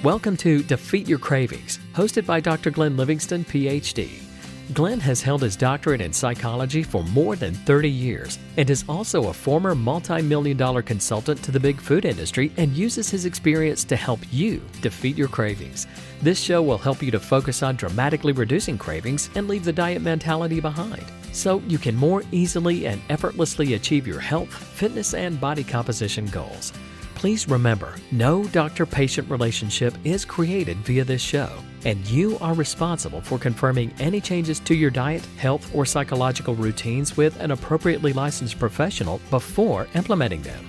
Welcome to Defeat Your Cravings, hosted by Dr. Glenn Livingston, PhD. Glenn has held his doctorate in psychology for more than 30 years and is also a former multi-million-dollar consultant to the big food industry and uses his experience to help you defeat your cravings. This show will help you to focus on dramatically reducing cravings and leave the diet mentality behind, so you can more easily and effortlessly achieve your health, fitness, and body composition goals. Please remember, no doctor-patient relationship is created via this show, and you are responsible for confirming any changes to your diet, health, or psychological routines with an appropriately licensed professional before implementing them.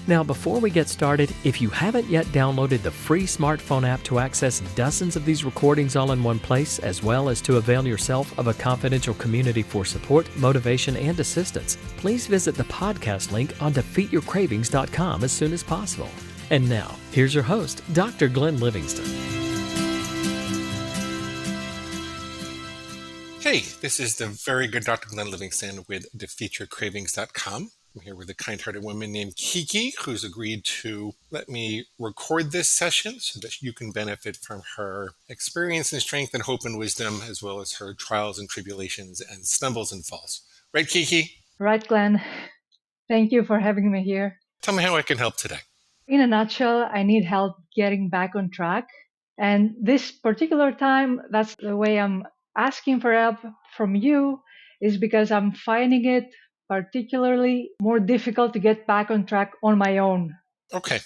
Now, before we get started, if you haven't yet downloaded the free smartphone app to access dozens of these recordings all in one place, as well as to avail yourself of a confidential community for support, motivation, and assistance, please visit the podcast link on defeatyourcravings.com as soon as possible. And now, here's your host, Dr. Glenn Livingston. Hey, this is the very good Dr. Glenn Livingston with defeatyourcravings.com. I'm here with a kind-hearted woman named Kiki, who's agreed to let me record this session so that you can benefit from her experience and strength and hope and wisdom, as well as her trials and tribulations and stumbles and falls. Right, Kiki? Right, Glenn. Thank you for having me here. Tell me how I can help today. In a nutshell, I need help getting back on track. And this particular time, that's the way I'm asking for help from you, is because I'm finding it particularly more difficult to get back on track on my own. Okay.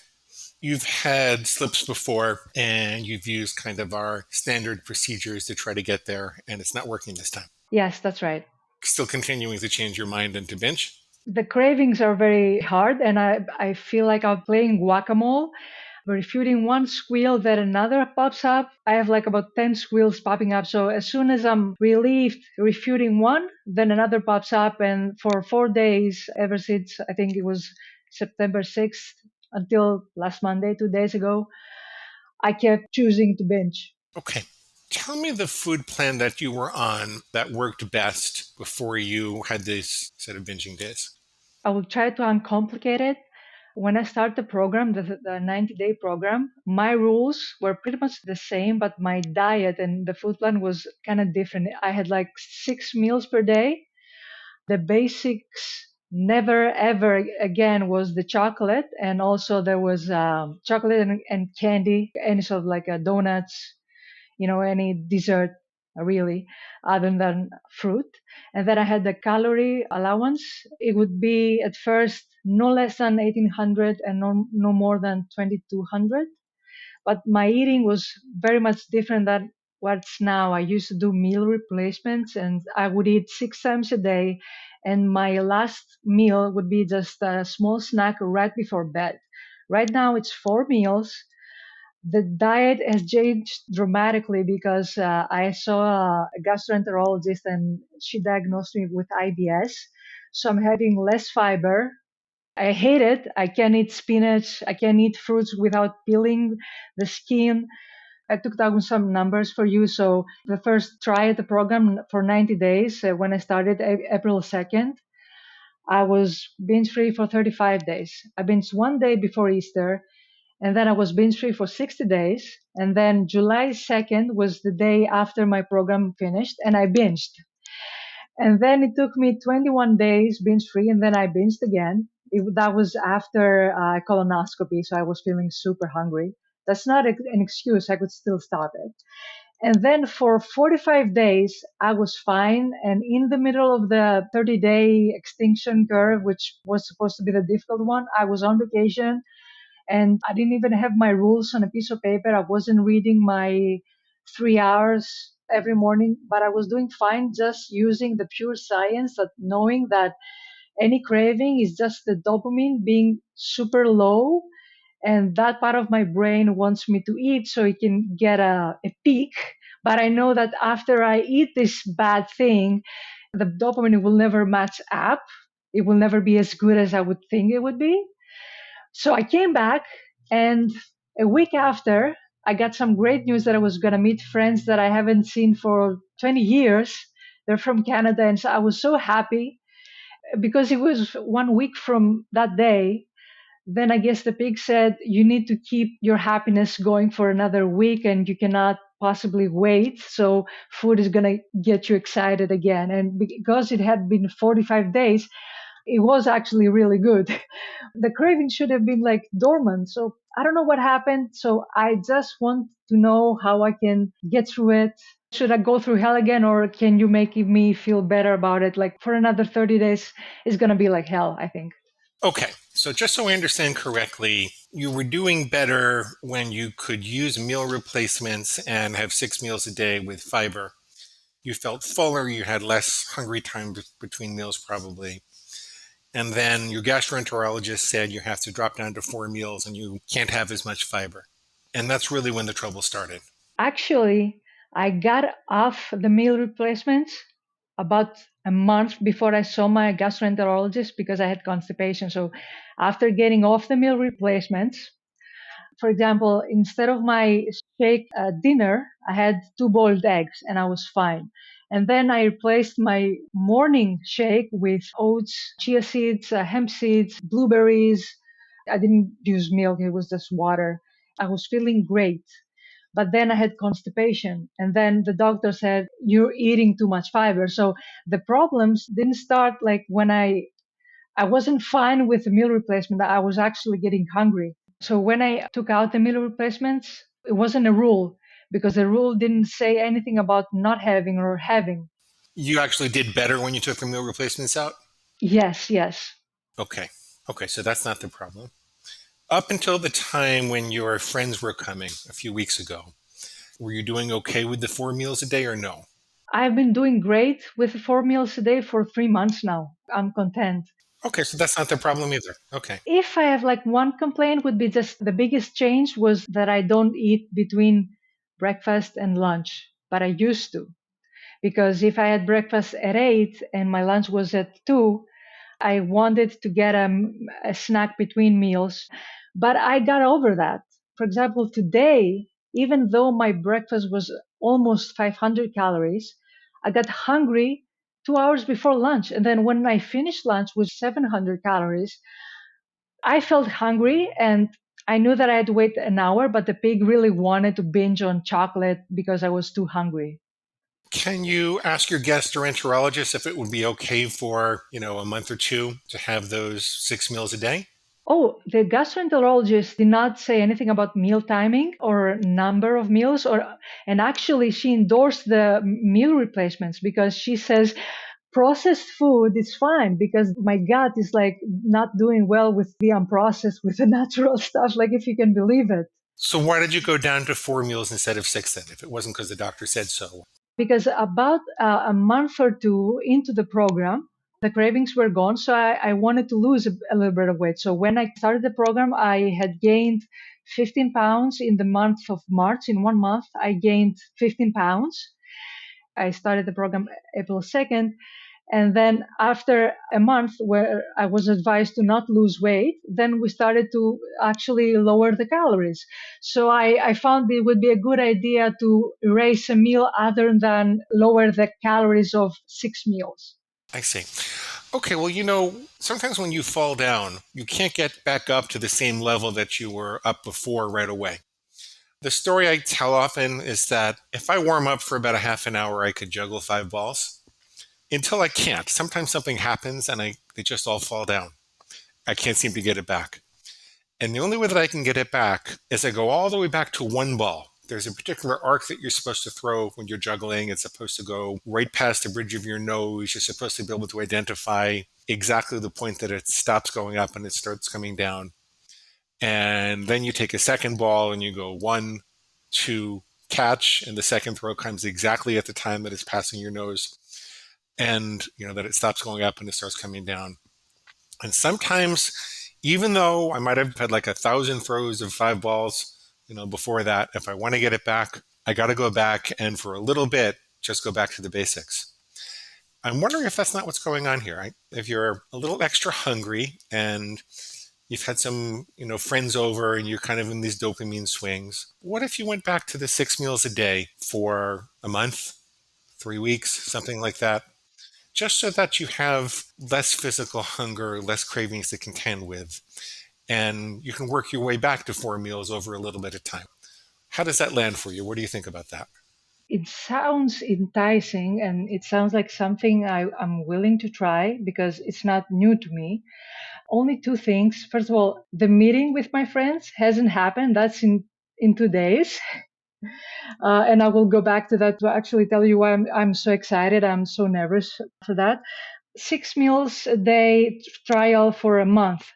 You've had slips before and you've used kind of our standard procedures to try to get there, and it's not working this time. Yes, that's right. Still continuing to change your mind and to binge? The cravings are very hard, and I feel like I'm playing whack-a-mole. Refuting one squeal, then another pops up. I have like about 10 squeals popping up. So as soon as I'm relieved, refuting one, then another pops up. And for 4 days, ever since I think it was September 6th until last Monday, 2 days ago, I kept choosing to binge. Okay. Tell me the food plan that you were on that worked best before you had this set of binging days. I will try to uncomplicate it. When I started the program, the 90-day program, my rules were pretty much the same, but my diet and the food plan was kind of different. I had like 6 meals per day. The basics, never ever again, was the chocolate. And also there was chocolate and candy, any sort of like donuts, any dessert really, other than fruit. And then I had the calorie allowance. It would be at first no less than 1,800 and no more than 2,200. But my eating was very much different than what's now. I used to do meal replacements, and I would eat 6 times a day. And my last meal would be just a small snack right before bed. Right now it's 4 meals. The diet has changed dramatically because I saw a gastroenterologist and she diagnosed me with IBS. So I'm having less fiber. I hate it. I can't eat spinach. I can't eat fruits without peeling the skin. I took down some numbers for you. So the first try at the program for 90 days, when I started April 2nd, I was binge-free for 35 days. I binged 1 day before Easter. And then I was binge-free for 60 days. And then July 2nd was the day after my program finished, and I binged. And then it took me 21 days binge-free, and then I binged again. That was after colonoscopy, so I was feeling super hungry. That's not an excuse. I could still stop it. And then for 45 days, I was fine. And in the middle of the 30-day extinction curve, which was supposed to be the difficult one, I was on vacation. And I didn't even have my rules on a piece of paper. I wasn't reading my 3 hours every morning, but I was doing fine just using the pure science of knowing that any craving is just the dopamine being super low. And that part of my brain wants me to eat so it can get a peak. But I know that after I eat this bad thing, the dopamine will never match up. It will never be as good as I would think it would be. So I came back, and a week after, I got some great news that I was going to meet friends that I haven't seen for 20 years. They're from Canada, and so I was so happy because it was 1 week from that day Then I guess the pig said, you need to keep your happiness going for another week and you cannot possibly wait. So food is going to get you excited again. And because it had been 45 days, it was actually really good. The craving should have been like dormant. So I don't know what happened. So I just want to know how I can get through it. Should I go through hell again, or can you make me feel better about it? Like for another 30 days, it's going to be like hell, I think. Okay, so just so I understand correctly, you were doing better when you could use meal replacements and have 6 meals a day with fiber. You felt fuller, you had less hungry time between meals probably. And then your gastroenterologist said you have to drop down to 4 meals and you can't have as much fiber. And that's really when the trouble started. Actually, I got off the meal replacements about a month before I saw my gastroenterologist because I had constipation. So after getting off the meal replacements, for example, instead of my shake dinner, I had 2 boiled eggs and I was fine. And then I replaced my morning shake with oats, chia seeds, hemp seeds, blueberries. I didn't use milk, it was just water. I was feeling great. But then I had constipation. And then the doctor said, you're eating too much fiber. So the problems didn't start like when I wasn't fine with the meal replacement. I was actually getting hungry. So when I took out the meal replacements, it wasn't a rule because the rule didn't say anything about not having or having. You actually did better when you took the meal replacements out? Yes, yes. Okay. Okay, so that's not the problem. Up until the time when your friends were coming a few weeks ago, were you doing okay with the 4 meals a day or no? I've been doing great with 4 meals a day for 3 months now. I'm content. Okay, so that's not the problem either. Okay. If I have like one complaint would be just the biggest change was that I don't eat between breakfast and lunch, but I used to. Because if I had breakfast at 8 and my lunch was at 2, I wanted to get a snack between meals, but I got over that. For example, today, even though my breakfast was almost 500 calories, I got hungry 2 hours before lunch. And then when I finished lunch with 700 calories, I felt hungry and I knew that I had to wait an hour, but the pig really wanted to binge on chocolate because I was too hungry. Can you ask your gastroenterologist if it would be okay for, a month or two to have those 6 meals a day? Oh, the gastroenterologist did not say anything about meal timing or number of meals, and actually she endorsed the meal replacements because she says processed food is fine because my gut is like not doing well with the unprocessed, with the natural stuff, like if you can believe it. So why did you go down to 4 meals instead of six then, if it wasn't because the doctor said so? Because about a month or two into the program, the cravings were gone. So I wanted to lose a little bit of weight. So when I started the program, I had gained 15 pounds in the month of March. In 1 month, I gained 15 pounds. I started the program April 2nd. And then after a month where I was advised to not lose weight, then we started to actually lower the calories. So I found it would be a good idea to erase a meal other than lower the calories of 6 meals. I see. Okay, well, sometimes when you fall down, you can't get back up to the same level that you were up before right away. The story I tell often is that if I warm up for about a half an hour, I could juggle 5 balls. Until I can't. Sometimes something happens and they just all fall down. I can't seem to get it back. And the only way that I can get it back is I go all the way back to 1 ball. There's a particular arc that you're supposed to throw when you're juggling. It's supposed to go right past the bridge of your nose. You're supposed to be able to identify exactly the point that it stops going up and it starts coming down. And then you take a second ball and you go 1, 2, catch, and the second throw comes exactly at the time that it's passing your nose. And that it stops going up and it starts coming down. And sometimes, even though I might have had like 1,000 throws of 5 balls, before that, if I want to get it back, I got to go back and for a little bit, just go back to the basics. I'm wondering if that's not what's going on here. Right? If you're a little extra hungry and you've had some, friends over and you're kind of in these dopamine swings, what if you went back to the 6 meals a day for a month, 3 weeks, something like that? Just so that you have less physical hunger, less cravings to contend with. and you can work your way back to 4 meals over a little bit of time. How does that land for you? What do you think about that? It sounds enticing and it sounds like something I'm willing to try because it's not new to me. Only two things. First of all, the meeting with my friends hasn't happened. That's in 2 days. And I will go back to that to actually tell you why I'm so excited. I'm so nervous for that. 6 meals a day trial for a month.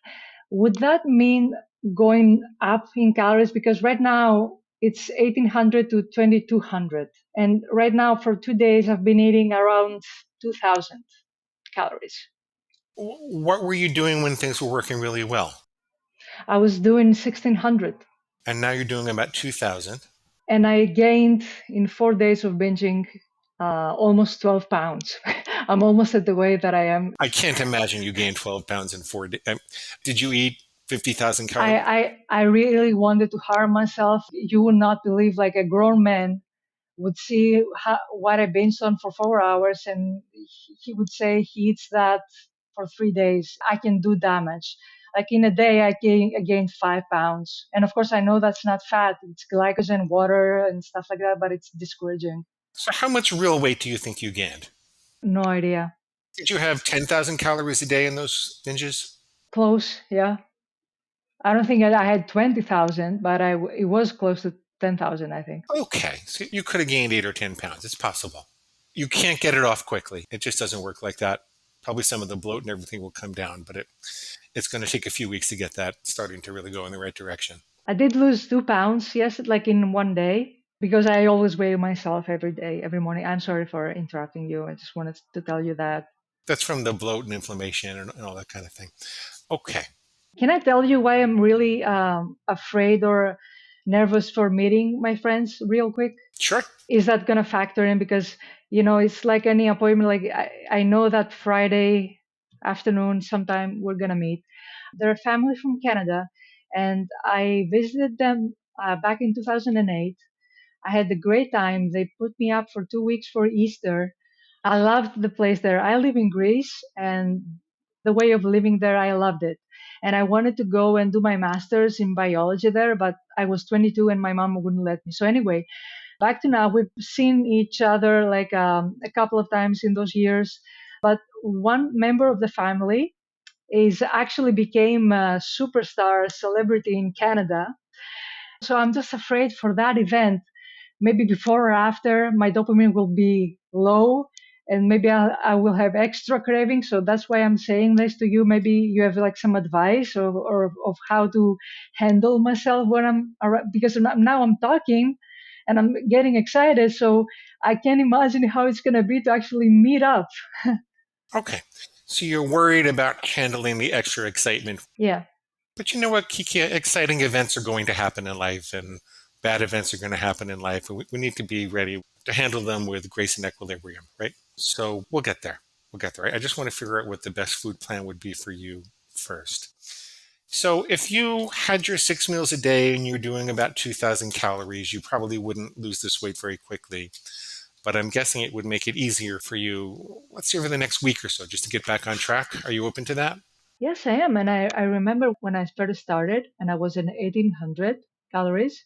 Would that mean going up in calories? Because right now it's 1800 to 2200. And right now for 2 days, I've been eating around 2000 calories. What were you doing when things were working really well? I was doing 1600 And now you're doing about 2,000. and I gained in 4 days of binging almost 12 pounds. I'm almost at the weight that I am. I can't imagine you gained 12 pounds in 4 days. Did you eat 50,000 calories? I really wanted to harm myself. You would not believe, like a grown man would see what I binged on for 4 hours, and he would say he eats that for 3 days. I can do damage. Like in a day, I gained 5 pounds. And of course, I know that's not fat. It's glycogen, water, and stuff like that, but it's discouraging. So how much real weight do you think you gained? No idea. Did you have 10,000 calories a day in those binges? Close, yeah. I don't think I had 20,000, but it was close to 10,000, I think. Okay, so you could have gained 8 or 10 pounds. It's possible. You can't get it off quickly. It just doesn't work like that. Probably some of the bloat and everything will come down, but it's going to take a few weeks to get that starting to really go in the right direction. I did lose 2 pounds, yes, like in one day, because I always weigh myself every day, every morning. I'm sorry for interrupting you. I just wanted to tell you that. That's from the bloat and inflammation and all that kind of thing. Okay. Can I tell you why I'm really afraid or nervous for meeting my friends real quick? Sure. Is that going to factor in? Because, it's like any appointment. Like I know that Friday afternoon sometime we're going to meet. They're a family from Canada, and I visited them back in 2008. I had a great time. They put me up for 2 weeks for Easter. I loved the place there. I live in Greece, and the way of living there, I loved it. And I wanted to go and do my master's in biology there, but I was 22 and my mom wouldn't let me. So anyway, back to now, we've seen each other like a couple of times in those years. But one member of the family is actually became a superstar celebrity in Canada. So I'm just afraid for that event, maybe before or after, my dopamine will be low and maybe I will have extra cravings. So that's why I'm saying this to you. Maybe you have like some advice or of how to handle myself when I'm around, because now I'm talking and I'm getting excited. So I can't imagine how it's going to be to actually meet up. Okay. So you're worried about handling the extra excitement. Yeah. But you know what, Kiki? Exciting events are going to happen in life and bad events are going to happen in life. And we need to be ready to handle them with grace and equilibrium, right? So we'll get there. We'll get there. I just want to figure out what the best food plan would be for you first. So if you had your 6 meals a day and you're doing about 2,000 calories, you probably wouldn't lose this weight very quickly. But I'm guessing it would make it easier for you, let's say over the next week or so, just to get back on track. Are you open to that? Yes, I am. And I remember when I started and I was in 1800 calories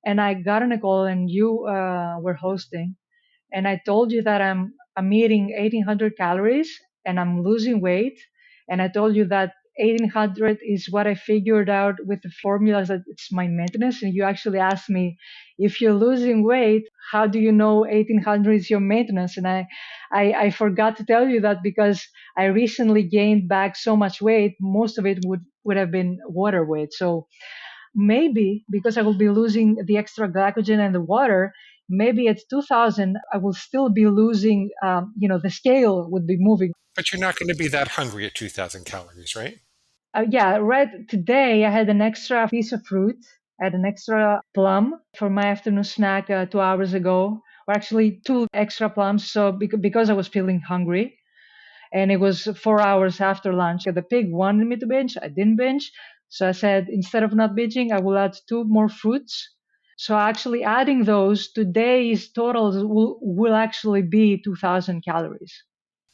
and I got on a call and you were hosting and I told you that I'm eating 1800 calories and I'm losing weight. And I told you that 1800 is what I figured out with the formulas that it's my maintenance. And you actually asked me, if you're losing weight, how do you know 1800 is your maintenance? And I forgot to tell you that because I recently gained back so much weight, most of it would have been water weight. So maybe because I will be losing the extra glycogen and the water, maybe at 2000, I will still be losing, the scale would be moving. But you're not going to be that hungry at 2,000 calories, right? Yeah, right. Today I had an extra piece of fruit. I had an extra plum for my afternoon snack 2 hours ago, or actually two extra plums. So because I was feeling hungry, and it was 4 hours after lunch. The pig wanted me to binge. I didn't binge. So I said, instead of not binging, I will add two more fruits. So actually adding those, today's totals will actually be 2000 calories.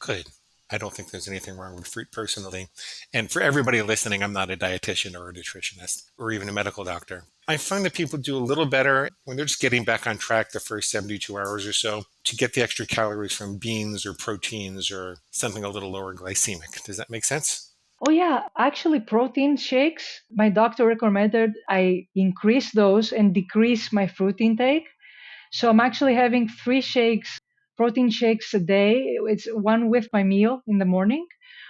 Good. I don't think there's anything wrong with fruit personally. And for everybody listening, I'm not a dietitian or a nutritionist or even a medical doctor. I find that people do a little better when they're just getting back on track the first 72 hours or so to get the extra calories from beans or proteins or something a little lower glycemic. Does that make sense? Oh yeah, actually protein shakes, my doctor recommended I increase those and decrease my fruit intake. So I'm actually having three shakes, protein shakes a day. It's one with my meal in the morning,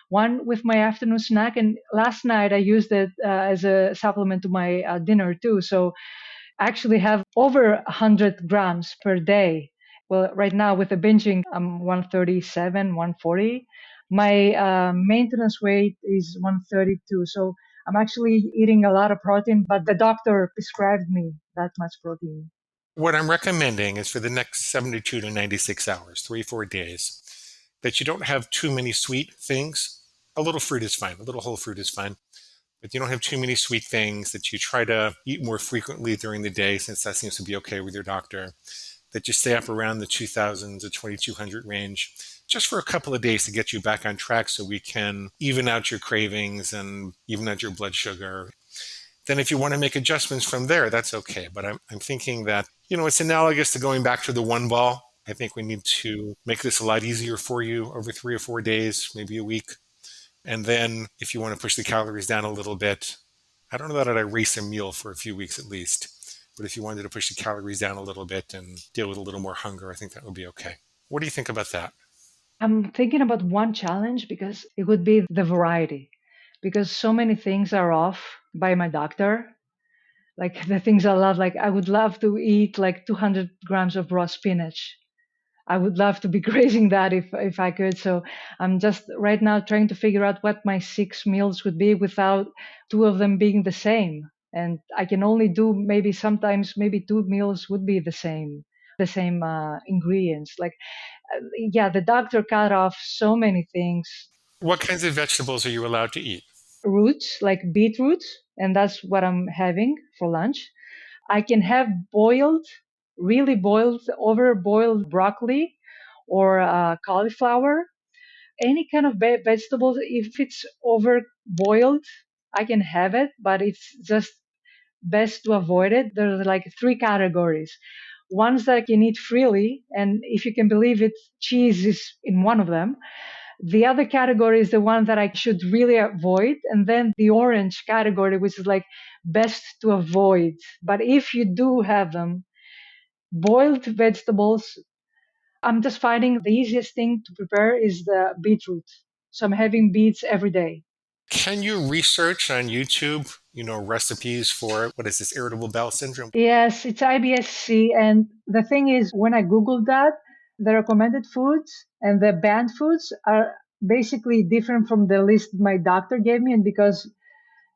one with my afternoon snack, and last night I used it as a supplement to my dinner too. So I actually have over 100 grams per day. Well, right now with the binging, I'm 137, 140. My maintenance weight is 132. So I'm actually eating a lot of protein, but the doctor prescribed me that much protein. What I'm recommending is for the next 72 to 96 hours, 3, 4 days, that you don't have too many sweet things. A little fruit is fine, a little whole fruit is fine, but you don't have too many sweet things, that you try to eat more frequently during the day, since that seems to be okay with your doctor, that you stay up around the 2000 to 2200 range just for a couple of days to get you back on track so we can even out your cravings and even out your blood sugar. Then if you want to make adjustments from there, that's okay. But I'm thinking that, it's analogous to going back to the one ball. I think we need to make this a lot easier for you over 3 or 4 days, maybe a week. And then if you want to push the calories down a little bit, I don't know that I'd erase a meal for a few weeks at least. But if you wanted to push the calories down a little bit and deal with a little more hunger, I think that would be okay. What do you think about that? I'm thinking about one challenge because it would be the variety, because so many things are off by my doctor. Like the things I love, like I would love to eat like 200 grams of raw spinach. I would love to be grazing that if I could. So I'm just right now trying to figure out what my 6 meals would be without two of them being the same. And I can only do maybe sometimes maybe 2 meals would be the same ingredients. Like yeah, the doctor cut off so many things. What kinds of vegetables are you allowed to eat? Roots like beetroot, and that's what I'm having for lunch. I can have boiled, really boiled, over boiled broccoli or cauliflower, any kind of vegetables. If it's over boiled, I can have it, but it's just best to avoid it. There's like three categories. Ones that I can eat freely, and if you can believe it, cheese is in one of them. The other category is the one that I should really avoid. And then the orange category, which is like best to avoid. But if you do have them, boiled vegetables, I'm just finding the easiest thing to prepare is the beetroot. So I'm having beets every day. Can you research on YouTube, recipes for what is this, irritable bowel syndrome? Yes, it's IBS-C. And the thing is, when I Googled that, the recommended foods and the banned foods are basically different from the list my doctor gave me. And because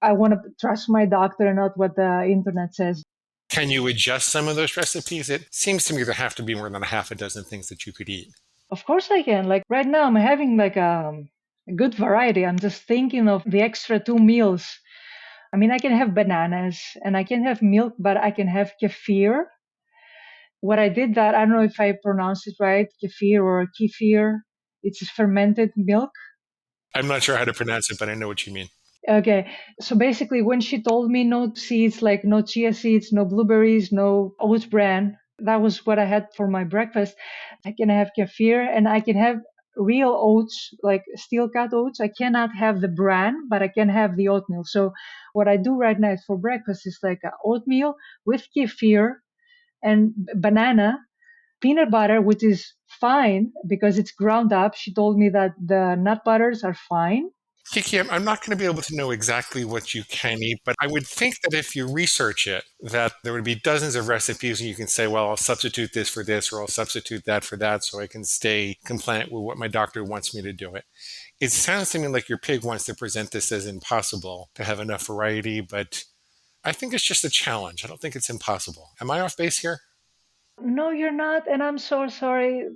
I want to trust my doctor and not what the internet says. Can you adjust some of those recipes? It seems to me there have to be more than a half a dozen things that you could eat. Of course I can. Like right now, I'm having like a good variety. I'm just thinking of the extra 2 meals. I mean, I can have bananas and I can have milk, but I can have kefir. What I did that, I don't know if I pronounced it right, kefir or kefir. It's fermented milk. I'm not sure how to pronounce it, but I know what you mean. Okay. So basically, when she told me no seeds, like no chia seeds, no blueberries, no oat bran, that was what I had for my breakfast. I can have kefir and I can have real oats, like steel cut oats. I cannot have the bran, but I can have the oatmeal. So what I do right now for breakfast is like a oatmeal with kefir and banana, peanut butter, which is fine because it's ground up. She told me that the nut butters are fine. Kiki, I'm not going to be able to know exactly what you can eat, but I would think that if you research it, that there would be dozens of recipes and you can say, well, I'll substitute this for this, or I'll substitute that for that so I can stay compliant with what my doctor wants me to do it. It sounds to me like your pig wants to present this as impossible to have enough variety, but I think it's just a challenge. I don't think it's impossible. Am I off base here? No, you're not. And I'm so sorry.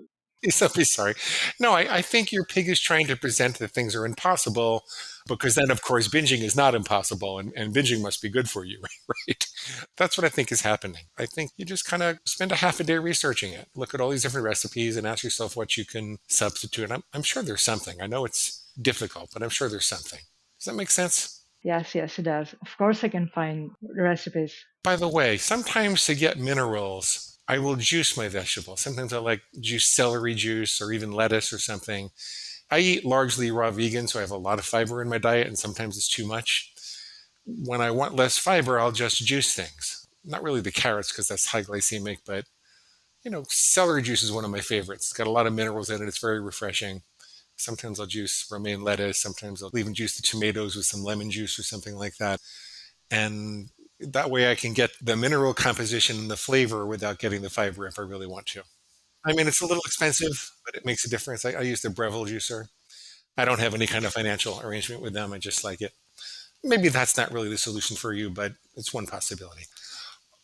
Please don't be sorry. No, I think your pig is trying to present that things are impossible because then, of course, binging is not impossible and binging must be good for you, right? That's what I think is happening. I think you just kind of spend a half a day researching it, look at all these different recipes and ask yourself what you can substitute. I'm sure there's something. I know it's difficult, but I'm sure there's something. Does that make sense? Yes, yes, it does. Of course, I can find recipes. By the way, sometimes to get minerals, I will juice my vegetables. Sometimes I like juice celery juice or even lettuce or something. I eat largely raw vegan, so I have a lot of fiber in my diet, and sometimes it's too much. When I want less fiber, I'll just juice things. Not really the carrots because that's high glycemic, but celery juice is one of my favorites. It's got a lot of minerals in it. It's very refreshing. Sometimes I'll juice romaine lettuce. Sometimes I'll even juice the tomatoes with some lemon juice or something like that. And that way I can get the mineral composition and the flavor without getting the fiber if I really want to. I mean, it's a little expensive, but it makes a difference. I use the Breville juicer. I don't have any kind of financial arrangement with them. I just like it. Maybe that's not really the solution for you, but it's one possibility.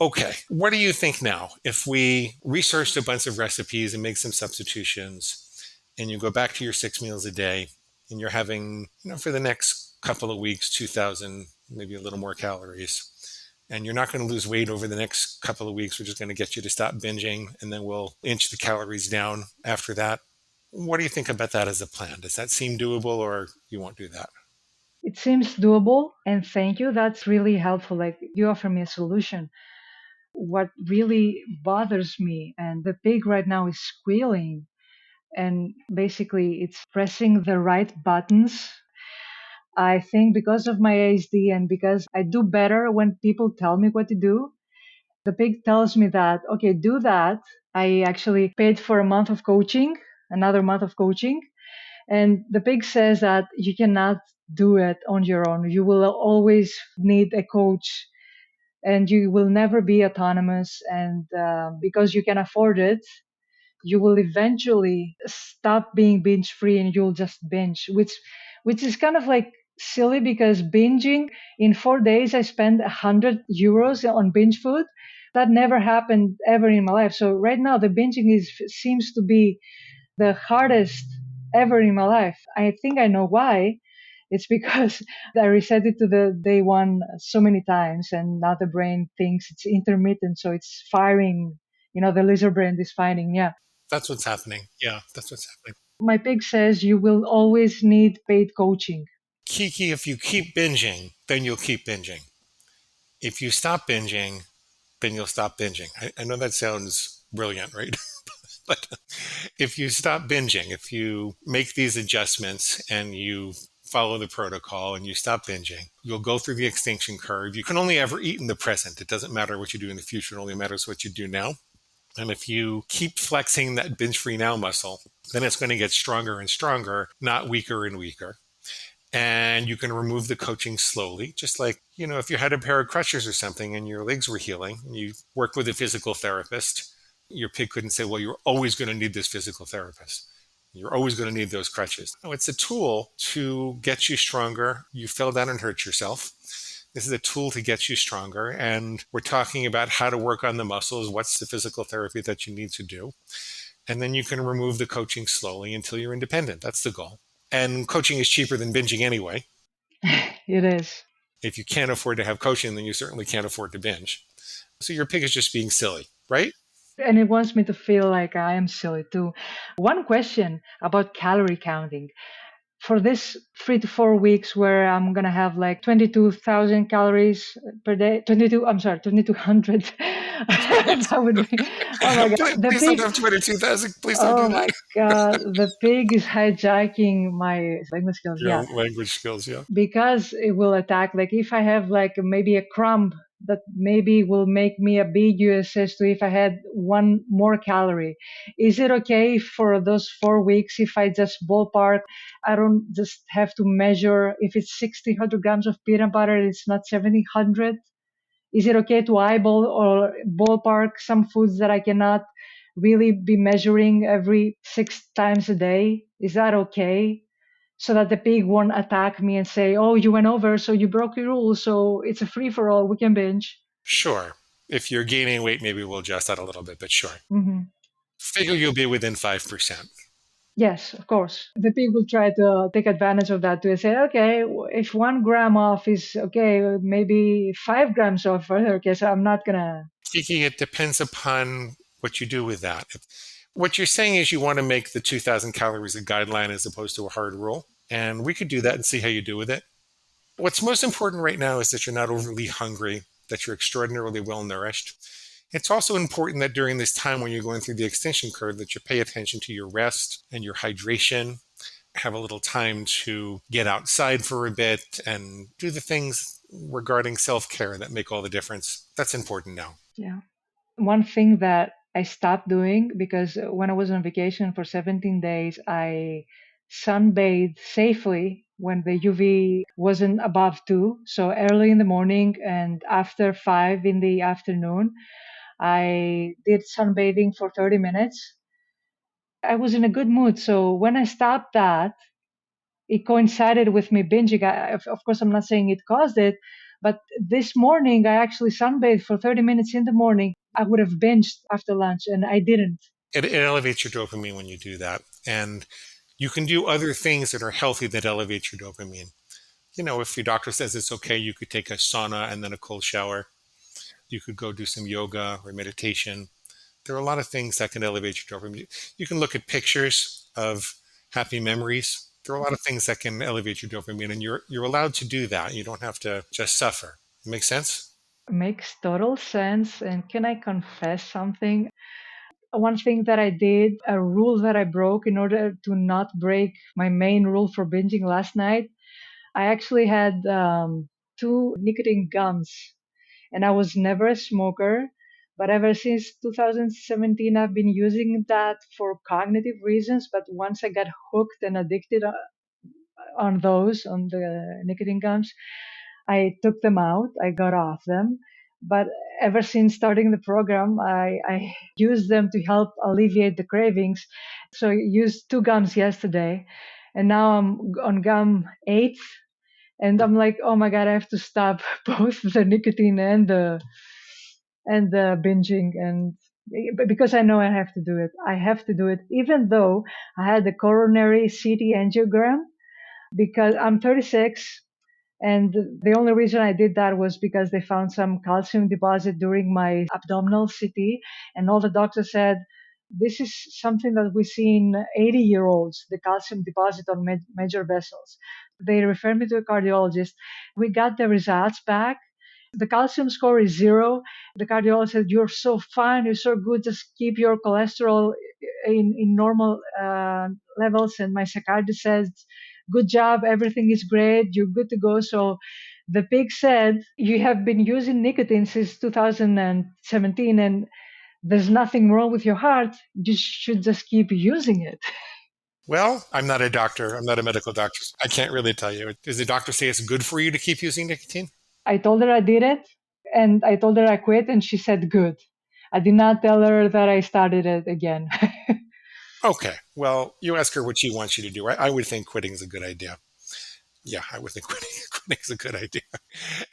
Okay, what do you think now? If we researched a bunch of recipes and make some substitutions, and you go back to your 6 meals a day, and you're having, for the next couple of weeks, 2,000, maybe a little more calories, and you're not going to lose weight over the next couple of weeks. We're just going to get you to stop binging, and then we'll inch the calories down after that. What do you think about that as a plan? Does that seem doable, or you won't do that? It seems doable, and thank you. That's really helpful. Like you offer me a solution. What really bothers me, and the pig right now is squealing, and basically it's pressing the right buttons. I think because of my ASD and because I do better when people tell me what to do, the pig tells me that, okay, do that. I actually paid for a month of coaching, another month of coaching. And the pig says that you cannot do it on your own. You will always need a coach and you will never be autonomous. And because you can afford it, you will eventually stop being binge free and you'll just binge, which is kind of like silly because binging in 4 days, I spent €100 on binge food. That never happened ever in my life. So right now the binging seems to be the hardest ever in my life. I think I know why. It's because I reset it to the day one so many times, and now the brain thinks it's intermittent, so it's firing. The lizard brain is firing. Yeah. That's what's happening. Yeah, that's what's happening. My pig says you will always need paid coaching. Kiki, if you keep binging, then you'll keep binging. If you stop binging, then you'll stop binging. I know that sounds brilliant, right? But if you stop binging, if you make these adjustments and you follow the protocol and you stop binging, you'll go through the extinction curve. You can only ever eat in the present. It doesn't matter what you do in the future. It only matters what you do now. And if you keep flexing that binge-free now muscle, then it's going to get stronger and stronger, not weaker and weaker. And you can remove the coaching slowly, just like, if you had a pair of crutches or something and your legs were healing and you work with a physical therapist, your pig couldn't say, well, you're always going to need this physical therapist. You're always going to need those crutches. No, it's a tool to get you stronger. You fell down and hurt yourself. This is a tool to get you stronger. And we're talking about how to work on the muscles. What's the physical therapy that you need to do? And then you can remove the coaching slowly until you're independent. That's the goal. And coaching is cheaper than binging anyway. It is. If you can't afford to have coaching, then you certainly can't afford to binge. So your pig is just being silly, right? And it wants me to feel like I am silly too. One question about calorie counting. For this 3 to 4 weeks where I'm going to have like 22,000 calories per day, 2,200. That would be, oh my God. Please don't have 22,000. Please don't do that. Oh my God. The pig is hijacking my language skills. Your Yeah. language skills, yeah. Because it will attack, like if I have like maybe a crumb that maybe will make me ambiguous as to if I had one more calorie. Is it okay for those 4 weeks if I just ballpark? I don't just have to measure if it's 1,600 grams of peanut butter, it's not 1,700. Is it okay to eyeball or ballpark some foods that I cannot really be measuring every 6 times a day? Is that okay? So that the pig won't attack me and say, oh, you went over, so you broke your rules, so it's a free-for-all, we can binge. Sure. If you're gaining weight, maybe we'll adjust that a little bit, but sure. Mm-hmm. Figure you'll be within 5%. Yes, of course. The people try to take advantage of that to say, okay, if 1 gram off is okay, maybe 5 grams off. Okay, so I'm not gonna. Kiki, it depends upon what you do with that. What you're saying is you want to make the 2,000 calories a guideline as opposed to a hard rule. And we could do that and see how you do with it. What's most important right now is that you're not overly hungry, that you're extraordinarily well nourished. It's also important that during this time when you're going through the extinction curve that you pay attention to your rest and your hydration, have a little time to get outside for a bit and do the things regarding self-care that make all the difference. That's important now. Yeah. One thing that I stopped doing, because when I was on vacation for 17 days, I sunbathed safely when the UV wasn't above 2. So early in the morning and after 5 in the afternoon, I did sunbathing for 30 minutes. I was in a good mood. So when I stopped that, it coincided with me binging. Of course, I'm not saying it caused it, but this morning I actually sunbathed for 30 minutes in the morning. I would have binged after lunch, and I didn't. It elevates your dopamine when you do that. And you can do other things that are healthy that elevate your dopamine. You know, if your doctor says it's okay, you could take a sauna and then a cold shower. You could go do some yoga or meditation. There are a lot of things that can elevate your dopamine. You can look at pictures of happy memories. There are a lot of things that can elevate your dopamine, and you're allowed to do that. You don't have to just suffer. Make sense? Makes total sense. And can I confess something? One thing that I did, a rule that I broke in order to not break my main rule for binging last night, I actually had 2 nicotine gums, and I was never a smoker. But ever since 2017, I've been using that for cognitive reasons. But once I got hooked and addicted on the nicotine gums, I took them out, I got off them. But ever since starting the program, I used them to help alleviate the cravings. So I used 2 gums yesterday, and now I'm on gum 8. And I'm like, oh my God, I have to stop both the nicotine and the binging. And because I know I have to do it, I have to do it, even though I had the coronary CT angiogram, because I'm 36. And the only reason I did that was because they found some calcium deposit during my abdominal CT. And all the doctors said, this is something that we see in 80-year-olds, the calcium deposit on major vessels. They referred me to a cardiologist. We got the results back. The calcium score is 0. The cardiologist said, you're so fine, you're so good, just keep your cholesterol in normal levels. And my psychiatrist says, good job, everything is great, you're good to go. So the pig said, you have been using nicotine since 2017 and there's nothing wrong with your heart. You should just keep using it. Well, I'm not a doctor. I'm not a medical doctor. I can't really tell you. Does the doctor say it's good for you to keep using nicotine? I told her I did it, and I told her I quit, and she said, good. I did not tell her that I started it again. Okay. Well, you ask her what she wants you to do. I would think quitting is a good idea. Yeah, I would think quitting is a good idea.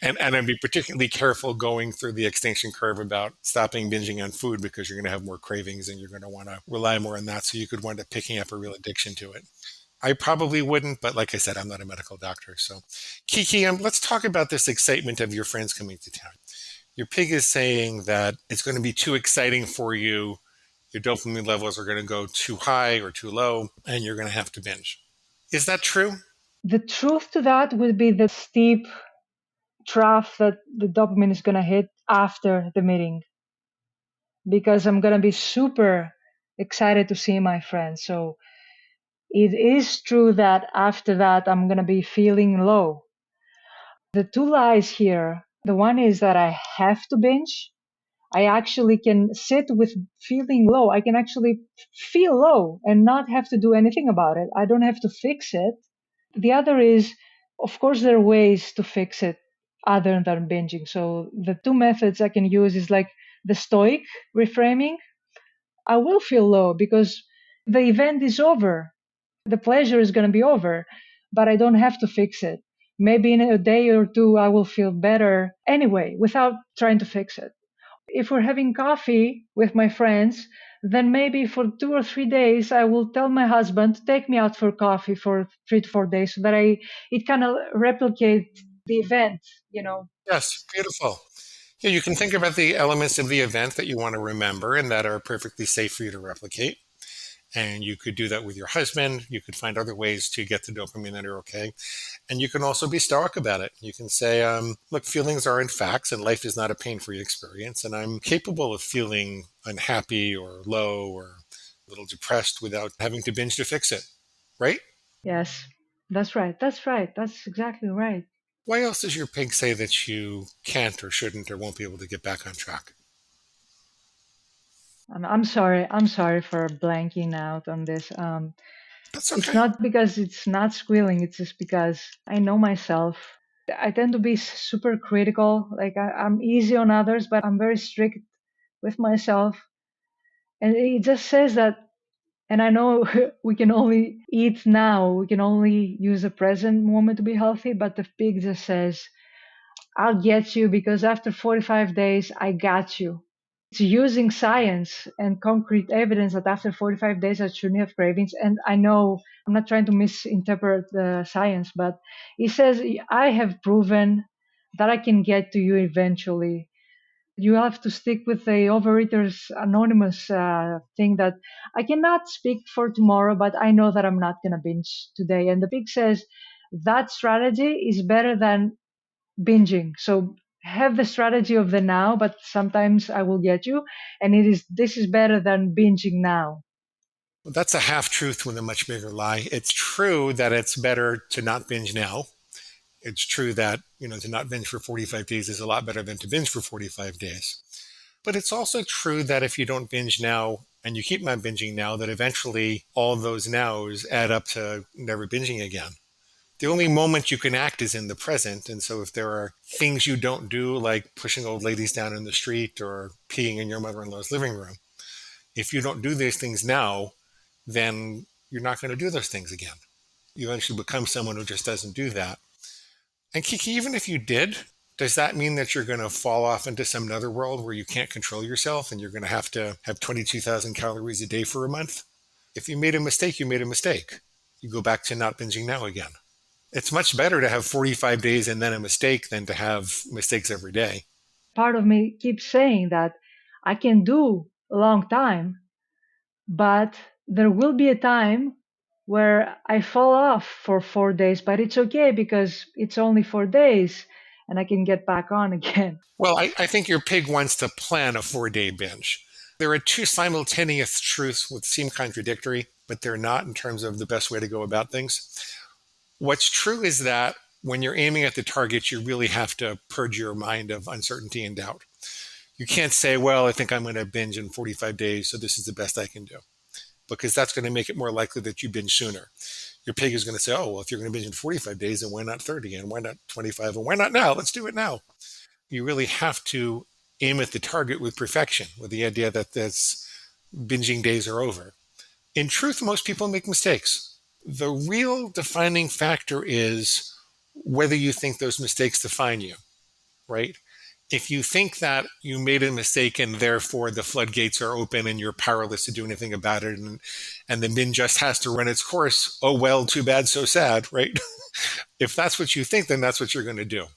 And I'd be particularly careful going through the extinction curve about stopping binging on food because you're going to have more cravings and you're going to want to rely more on that. So you could wind up picking up a real addiction to it. I probably wouldn't, but like I said, I'm not a medical doctor. So, Kiki, let's talk about this excitement of your friends coming to town. Your pig is saying that it's going to be too exciting for you. Your dopamine levels are going to go too high or too low, and you're going to have to binge. Is that true? The truth to that would be the steep trough that the dopamine is going to hit after the meeting, because I'm going to be super excited to see my friends. So it is true that after that, I'm going to be feeling low. The two lies here. The one is that I have to binge. I actually can sit with feeling low. I can actually feel low and not have to do anything about it. I don't have to fix it. The other is, of course, there are ways to fix it other than binging. So the two methods I can use is like the stoic reframing. I will feel low because the event is over. The pleasure is going to be over, but I don't have to fix it. Maybe in a day or two, I will feel better anyway without trying to fix it. If we're having coffee with my friends, then maybe for 2 or 3 days I will tell my husband to take me out for coffee for 3 to 4 days so that it kind of replicate the event, you know. Yes, beautiful. Yeah, you can think about the elements of the event that you want to remember and that are perfectly safe for you to replicate. And you could do that with your husband. You could find other ways to get the dopamine that are okay. And you can also be stoic about it. You can say, look, feelings aren't facts and life is not a pain free experience. And I'm capable of feeling unhappy or low or a little depressed without having to binge to fix it. Right? Yes, that's right. That's right. That's exactly right. Why else does your pig say that you can't or shouldn't or won't be able to get back on track? I'm sorry. I'm sorry for blanking out on this. That's It's okay. not because it's not squealing. It's just because I know myself. I tend to be super critical. Like I'm easy on others, but I'm very strict with myself. And it just says that, and I know we can only eat now. We can only use the present moment to be healthy. But the pig just says, I'll get you because after 45 days, I got you. It's using science and concrete evidence that after 45 days I shouldn't have cravings. And I know I'm not trying to misinterpret the science, but it says I have proven that I can get to you eventually. You have to stick with the Overeaters Anonymous thing that I cannot speak for tomorrow, but I know that I'm not going to binge today. And the pig says that strategy is better than binging. So have the strategy of the now, but sometimes I will get you. And this is better than binging now. Well, that's a half truth with a much bigger lie. It's true that it's better to not binge now. It's true that, to not binge for 45 days is a lot better than to binge for 45 days. But it's also true that if you don't binge now and you keep on binging now, that eventually all those nows add up to never binging again. The only moment you can act is in the present. And so if there are things you don't do, like pushing old ladies down in the street or peeing in your mother in law's living room, if you don't do these things now, then you're not going to do those things again. You eventually become someone who just doesn't do that. And Kiki, even if you did, does that mean that you're going to fall off into some other world where you can't control yourself and you're going to have 22,000 calories a day for a month? If you made a mistake, you made a mistake. You go back to not binging now again. It's much better to have 45 days and then a mistake than to have mistakes every day. Part of me keeps saying that I can do a long time, but there will be a time where I fall off for 4 days, but it's okay because it's only 4 days and I can get back on again. Well, I think your pig wants to plan a 4-day binge. There are two simultaneous truths which seem contradictory, but they're not in terms of the best way to go about things. What's true is that when you're aiming at the target, you really have to purge your mind of uncertainty and doubt. You can't say, well, I think I'm going to binge in 45 days, so this is the best I can do, because that's going to make it more likely that you binge sooner. Your pig is going to say, oh, well, if you're going to binge in 45 days, then why not 30? And why not 25? And why not now? Let's do it now. You really have to aim at the target with perfection, with the idea that this binging days are over. In truth, most people make mistakes. The real defining factor is whether you think those mistakes define you, right? If you think that you made a mistake and therefore the floodgates are open and you're powerless to do anything about it and the bin just has to run its course, oh, well, too bad, so sad, right? If that's what you think, then that's what you're going to do.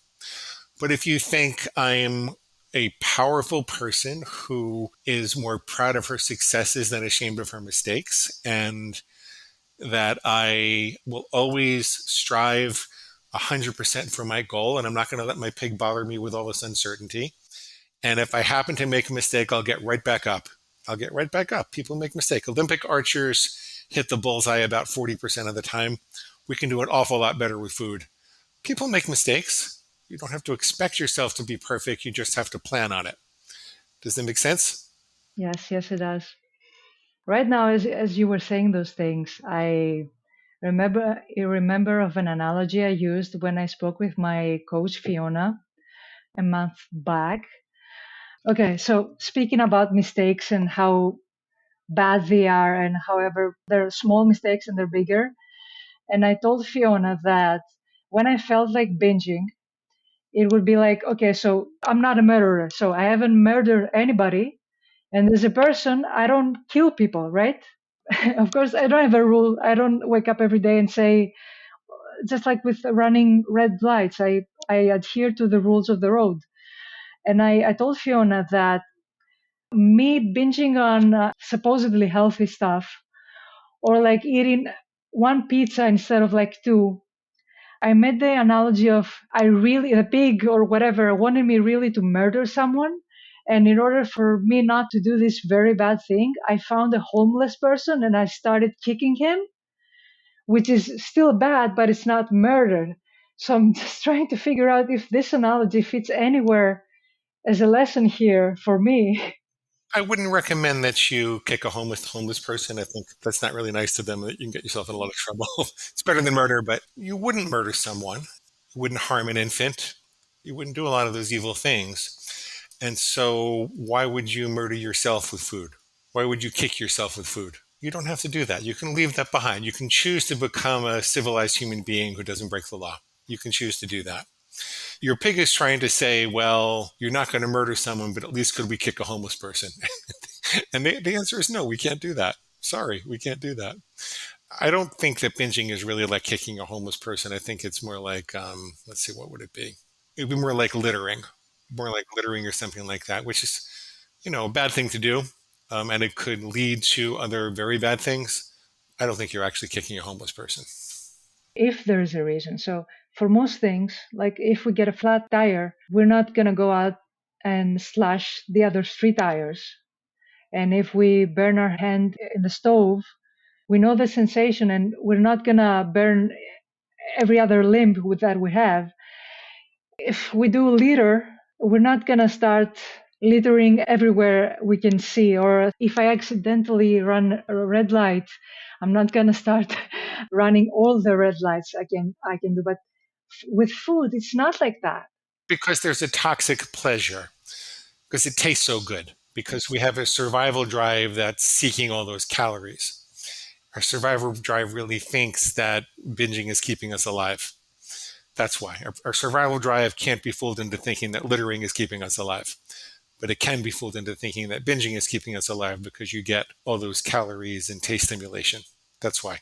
But if you think I'm a powerful person who is more proud of her successes than ashamed of her mistakes, and that I will always strive 100% for my goal, and I'm not going to let my pig bother me with all this uncertainty. And if I happen to make a mistake, I'll get right back up. I'll get right back up. People make mistakes. Olympic archers hit the bullseye about 40% of the time. We can do an awful lot better with food. People make mistakes. You don't have to expect yourself to be perfect. You just have to plan on it. Does that make sense? Yes, yes, it does. Right now, as you were saying those things, I remember of an analogy I used when I spoke with my coach Fiona a month back. Okay, so speaking about mistakes and how bad they are, and however they're small mistakes and they're bigger. And I told Fiona that when I felt like binging, it would be like, okay, so I'm not a murderer, so I haven't murdered anybody, And as a person, I don't kill people, right? Of course, I don't have a rule. I don't wake up every day and say, just like with running red lights, I adhere to the rules of the road. And I told Fiona that me binging on supposedly healthy stuff, or like eating one pizza instead of like two, I made the analogy of the pig or whatever wanted me really to murder someone. And in order for me not to do this very bad thing, I found a homeless person and I started kicking him, which is still bad, but it's not murder. So I'm just trying to figure out if this analogy fits anywhere as a lesson here for me. I wouldn't recommend that you kick a homeless person. I think that's not really nice to them. That you can get yourself in a lot of trouble. It's better than murder, but you wouldn't murder someone. You wouldn't harm an infant. You wouldn't do a lot of those evil things. And so why would you murder yourself with food? Why would you kick yourself with food? You don't have to do that. You can leave that behind. You can choose to become a civilized human being who doesn't break the law. You can choose to do that. Your pig is trying to say, well, you're not going to murder someone, but at least could we kick a homeless person? And the answer is no, we can't do that. Sorry, we can't do that. I don't think that binging is really like kicking a homeless person. I think it's more like, let's see, what would it be? It would be more like littering or something like that, which is, a bad thing to do. And it could lead to other very bad things. I don't think you're actually kicking a homeless person. If there is a reason. So for most things, like if we get a flat tire, we're not going to go out and slash the other 3 tires. And if we burn our hand in the stove, we know the sensation and we're not going to burn every other limb that we have. If we do litter, we're not going to start littering everywhere we can see. Or if I accidentally run a red light, I'm not going to start running all the red lights I can do. But with food, it's not like that. Because there's a toxic pleasure, because it tastes so good, because we have a survival drive that's seeking all those calories. Our survival drive really thinks that binging is keeping us alive. That's why. Our survival drive can't be fooled into thinking that littering is keeping us alive. But it can be fooled into thinking that binging is keeping us alive because you get all those calories and taste stimulation. That's why.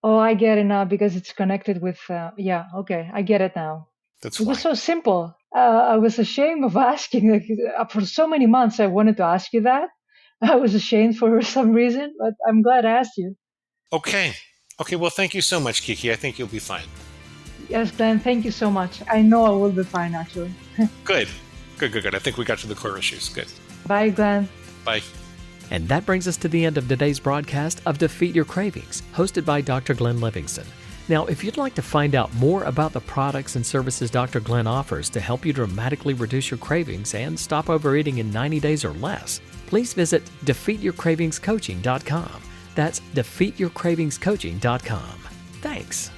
Oh, I get it now because it's connected with, okay, I get it now. That's It why. was so simple. I was ashamed of asking. Like, for so many months, I wanted to ask you that. I was ashamed for some reason, but I'm glad I asked you. Okay. Well, thank you so much, Kiki. I think you'll be fine. Yes, Glenn, thank you so much. I know I will be fine, actually. Good. I think we got to the core issues. Good. Bye, Glenn. Bye. And that brings us to the end of today's broadcast of Defeat Your Cravings, hosted by Dr. Glenn Livingston. Now, if you'd like to find out more about the products and services Dr. Glenn offers to help you dramatically reduce your cravings and stop overeating in 90 days or less, please visit defeatyourcravingscoaching.com. That's defeatyourcravingscoaching.com. Thanks.